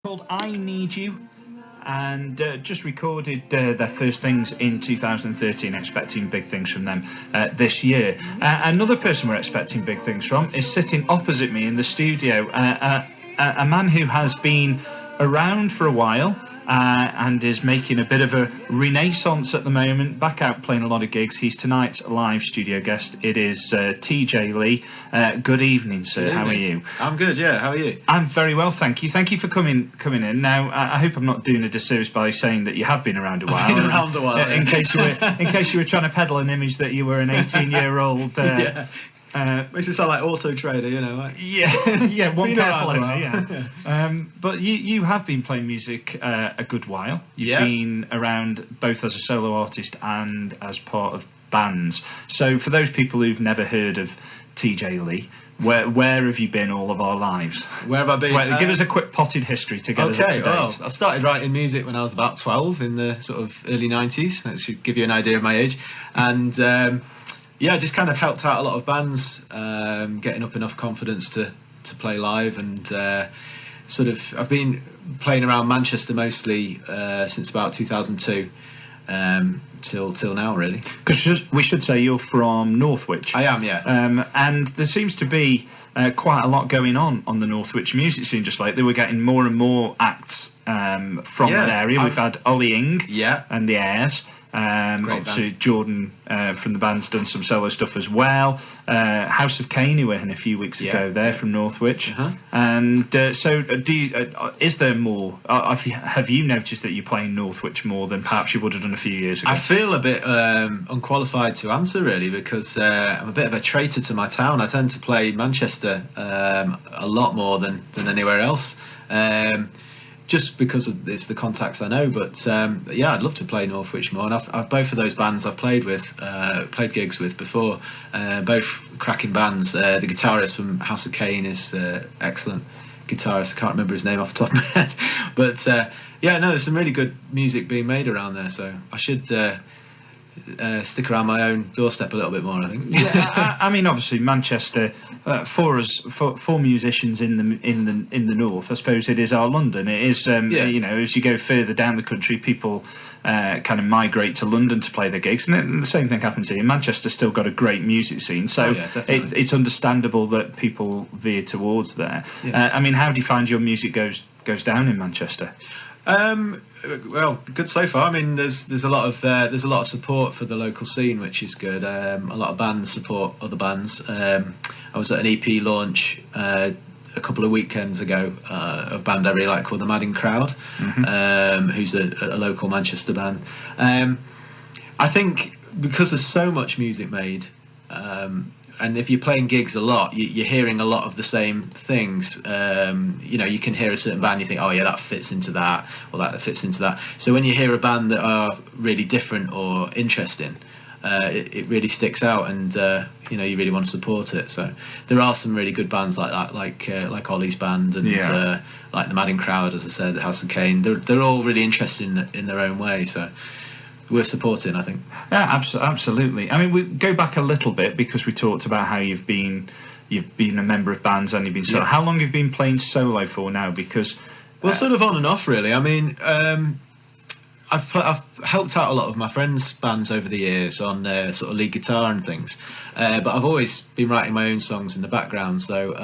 called I Need You, and just recorded their first things in 2013, expecting big things from them this year. Another person we're expecting big things from is sitting opposite me in the studio, a man who has been around for a while and is making a bit of a renaissance at the moment, back out playing a lot of gigs. He's tonight's live studio guest. It is TJ Lee. Good evening, sir. Good evening. How are you? I'm good, yeah. How are you? I'm very well, thank you. Thank you for coming in. Now, I hope I'm not doing a disservice by saying that you have been around a while. I've been around a while, yeah. In case you were trying to peddle an image that you were an 18-year-old. Yeah. Makes it sound like Auto Trader, you know. Like, yeah. One been careful around a owner, yeah. But you have been playing music a good while. You've been around both as a solo artist and as part of bands. So for those people who've never heard of TJ Lee, where have you been all of our lives? Where have I been? Give us a quick potted history to get us up to date. Well, I started writing music when I was about 12 in the sort of early 90s. That should give you an idea of my age. And I just kind of helped out a lot of bands, getting up enough confidence to play live, and I've been playing around Manchester mostly since about 2002 till now, really. Because we should say you're from Northwich. I am, yeah. And there seems to be quite a lot going on the Northwich music scene. Just like they were getting more and more acts from that area. We've had Ollie Ing and the Airs. Obviously Jordan from the band's done some solo stuff as well. House of Cain, who went in a few weeks ago, they're from Northwich. And is there more? Have you noticed that you're playing Northwich more than perhaps you would have done a few years ago? I feel a bit unqualified to answer, really, because I'm a bit of a traitor to my town. I tend to play Manchester a lot more than anywhere else. Just because it's the contacts I know, but I'd love to play Northwich more. And I've both of those bands I've played gigs with before, both cracking bands. The guitarist from House of Cain is excellent guitarist. I can't remember his name off the top of my head, but there's some really good music being made around there. So I should stick around my own doorstep a little bit more, I think. I mean, obviously Manchester for musicians in the north, I suppose it is our London. It is as you go further down the country, people kind of migrate to London to play their gigs, and the same thing happens here. Manchester's still got a great music scene, so it's understandable that people veer towards there. I mean, how do you find your music goes down in Manchester? Well, good so far. I mean, there's a lot of support for the local scene, which is good. A lot of bands support other bands. I was at an EP launch a couple of weekends ago. A band I really like called the Madding Crowd, who's a local Manchester band. I think because there's so much music made. And if you're playing gigs a lot, you're hearing a lot of the same things. You can hear a certain band, you think, oh yeah, that fits into that, or that fits into that. So when you hear a band that are really different or interesting, it really sticks out, and you really want to support it. So there are some really good bands like that, like Ollie's band, and like the Madding Crowd, as I said, the House of Cain. They're all really interesting in their own way. So we're supporting, I think. Yeah, absolutely. I mean, we go back a little bit because we talked about how you've been a member of bands and you've been solo. How long have you been playing solo for now? Because sort of on and off, really. I mean, I've helped out a lot of my friends' bands over the years on sort of lead guitar and things, but I've always been writing my own songs in the background. So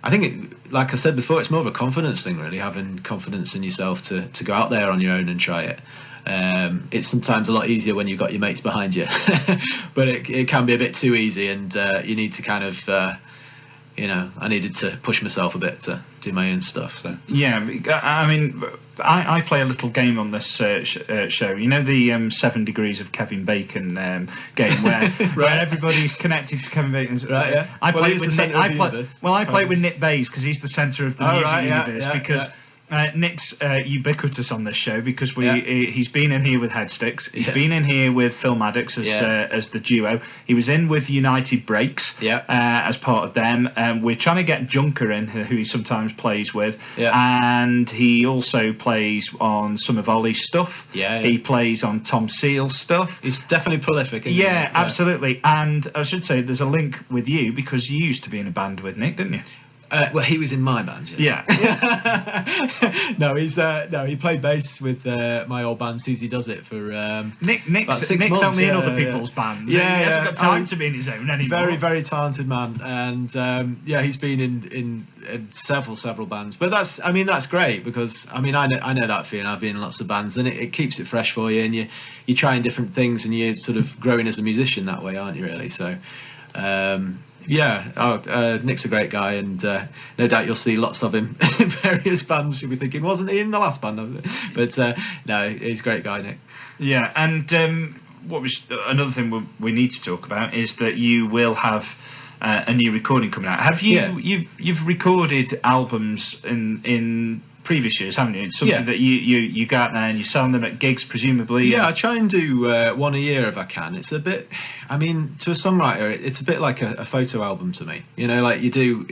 I think, like I said before, it's more of a confidence thing, really, having confidence in yourself to go out there on your own and try it. It's sometimes a lot easier when you've got your mates behind you, but it can be a bit too easy, and you need to kind of, I needed to push myself a bit to do my own stuff. So I mean, I play a little game on this show. You know the 7 Degrees of Kevin Bacon game where where everybody's connected to Kevin Bacon's. Right, yeah. I play with Nick Bayes because he's the centre of the music universe. Because Nick's ubiquitous on this show because he's been in here with Headsticks. He's been in here with Phil Maddox as the duo. He was in with United Breaks as part of them. We're trying to get Junker in, who he sometimes plays with, and he also plays on some of Ollie's stuff. He plays on Tom Seal's stuff. He's definitely prolific. Absolutely. And I should say there's a link with you because you used to be in a band with Nick, didn't you? Well, he was in my band. Yes. Yeah. No, he played bass with my old band Susie Does It for Nick's months, only in yeah, other yeah. people's bands. Yeah, he hasn't yeah. got time to be in his own anymore. Very, very talented man, and yeah, he's been in several bands. But that's great, because I know that feeling. I've been in lots of bands, and it keeps it fresh for you, and you're trying different things, and you're sort of growing as a musician that way, aren't you? Really, so. Nick's a great guy, and no doubt you'll see lots of him in various bands. You'll be thinking, wasn't he in the last band? But no, he's a great guy, Nick. Yeah, and what was another thing we need to talk about is that you will have a new recording coming out. Have you? Yeah. You've recorded albums in previous years, haven't you? It's something that you go out there and you sell them at gigs, presumably. Yeah, I try and do one a year if I can. It's a bit, to a songwriter, it's a bit like a photo album to me. You know, like you do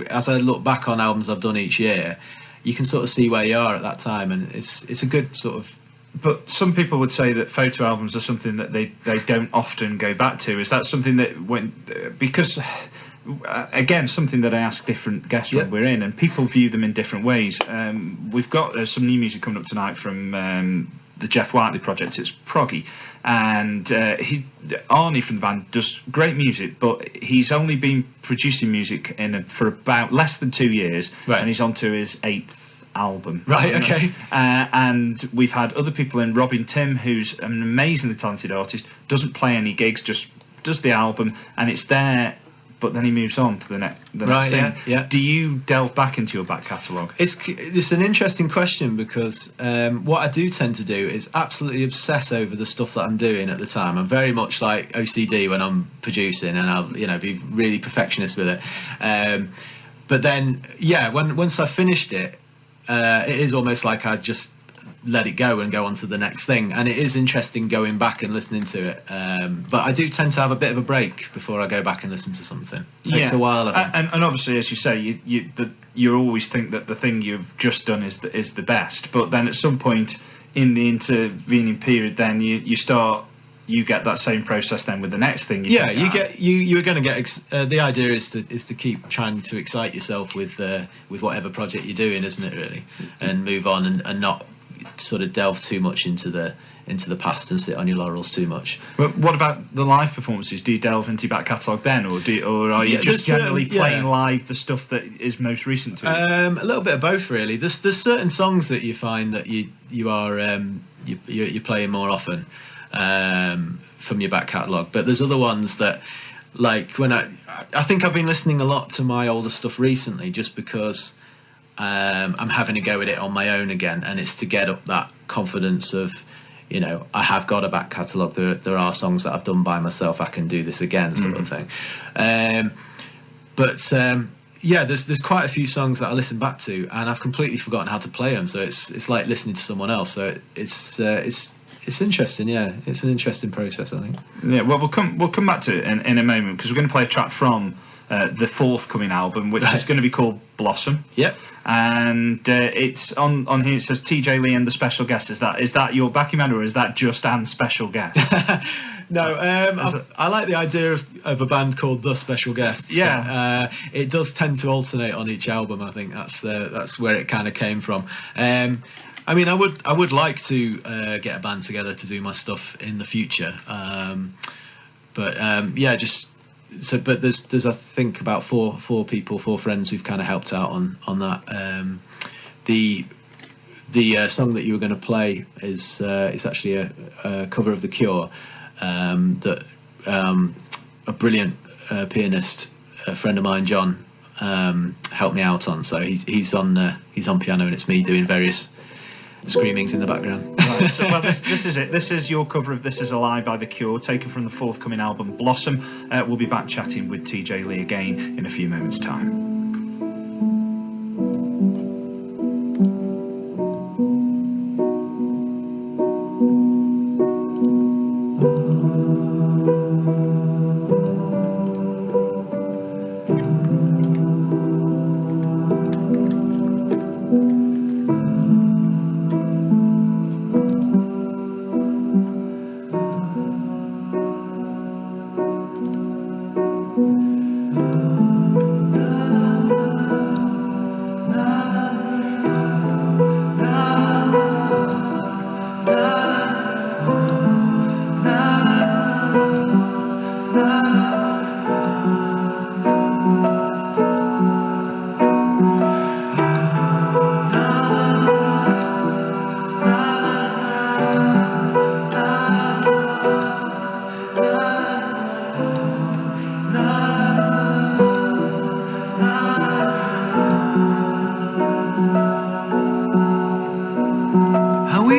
as I look back on albums I've done each year, you can sort of see where you are at that time, and it's a good sort of. But some people would say that photo albums are something that they don't often go back to. Is that something that because again, something that I ask different guests when we're in, and people view them in different ways. We've got some new music coming up tonight from the Jeff Whiteley project. It's proggy, and Arnie from the band does great music, but he's only been producing music for about less than 2 years, and he's on to his 8th album. Right, okay. And we've had other people in. Robin Tim, who's an amazingly talented artist, doesn't play any gigs, just does the album, and it's there. But then he moves on to the next thing. Yeah. Do you delve back into your back catalogue? It's an interesting question, because what I do tend to do is absolutely obsess over the stuff that I'm doing at the time. I'm very much like OCD when I'm producing, and I'll be really perfectionist with it. But then, once I've finished it, it is almost like I just let it go and go on to the next thing, and it is interesting going back and listening to it, but I do tend to have a bit of a break before I go back and listen to something. It takes a while, I think. And obviously, as you say, you always think that the thing you've just done is the best, but then at some point in the intervening period, then you get that same process then with the next thing. You're going to get the idea is to keep trying to excite yourself with whatever project you're doing, isn't it, really, and move on and not sort of delve too much into the past and sit on your laurels too much. But what about the live performances? Do you delve into your back catalogue then, or are you just generally playing live the stuff that is most recent to you? A little bit of both, really. There's certain songs that you find that you are you're playing more often from your back catalogue, but there's other ones that, like, when I think I've been listening a lot to my older stuff recently, just because I'm having to go with it on my own again, and it's to get up that confidence of, I have got a back catalogue. There are songs that I've done by myself. I can do this again, sort of thing. There's quite a few songs that I listen back to, and I've completely forgotten how to play them. So it's like listening to someone else. So it's interesting. Yeah, it's an interesting process, I think. Yeah. Well, we'll come back to it in a moment, because we're going to play a track from the forthcoming album, which is going to be called Blossom. Yep. And it's on here. It says TJ Lee and the special guest. Is that your backing band, or is that just Anne's special guest? No, I like the idea of a band called The Special Guests. Yeah. But, it does tend to alternate on each album. I think that's where it kind of came from. I would like to get a band together to do my stuff in the future. But there's I think about four friends who've kind of helped out on that. The song that you were going to play is actually a cover of The Cure that a brilliant pianist, a friend of mine, John, helped me out on. So he's on piano, and it's me doing various screamings in the background. Right, so, well, this is it. This is your cover of This Is a Lie by The Cure, taken from the forthcoming album Blossom. We'll be back chatting with TJ Lee again in a few moments' time.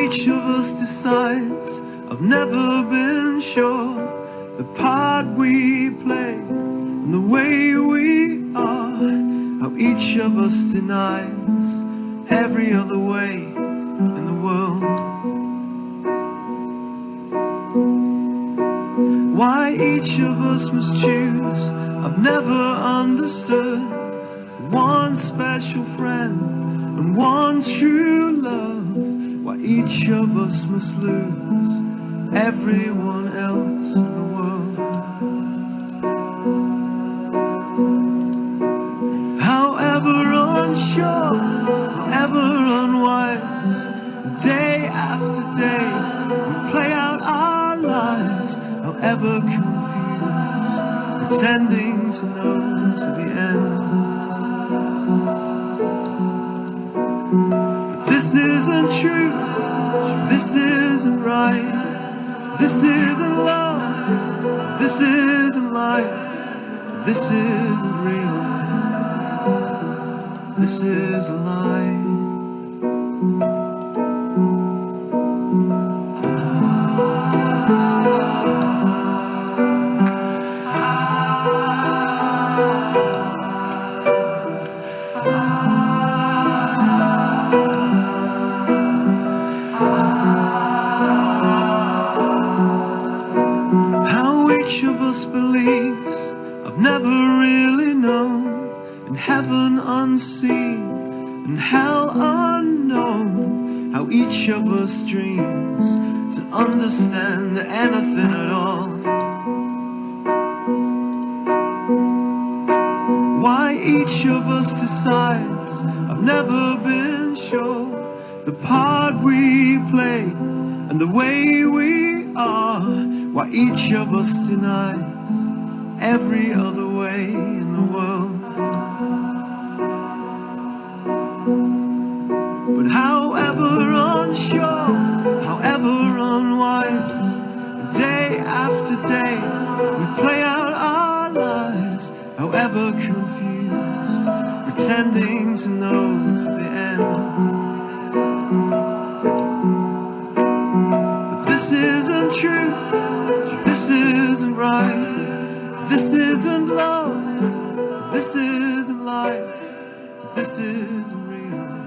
each of us decides, I've never been sure. The part we play and the way we are, how each of us denies every other way in the world. Why each of us must choose, I've never understood. One special friend and one true love. Why each of us must lose everyone else in the world. However unsure, however unwise, day after day we play out our lives. However confused, pretending to know to the end. But this isn't truth, this isn't right, this isn't love, this isn't life, this isn't real, this is a lie. Each of us believes, I've never really known, in heaven unseen and hell unknown, how each of us dreams to understand anything at all. Why each of us decides, I've never been sure. The part we play and the way we are, why each of us denies every other way in the world. But however unsure, however unwise, day after day we play out our lives. However confused, pretending to know to the end. This isn't truth, this isn't right, this isn't love, this isn't life, this isn't real.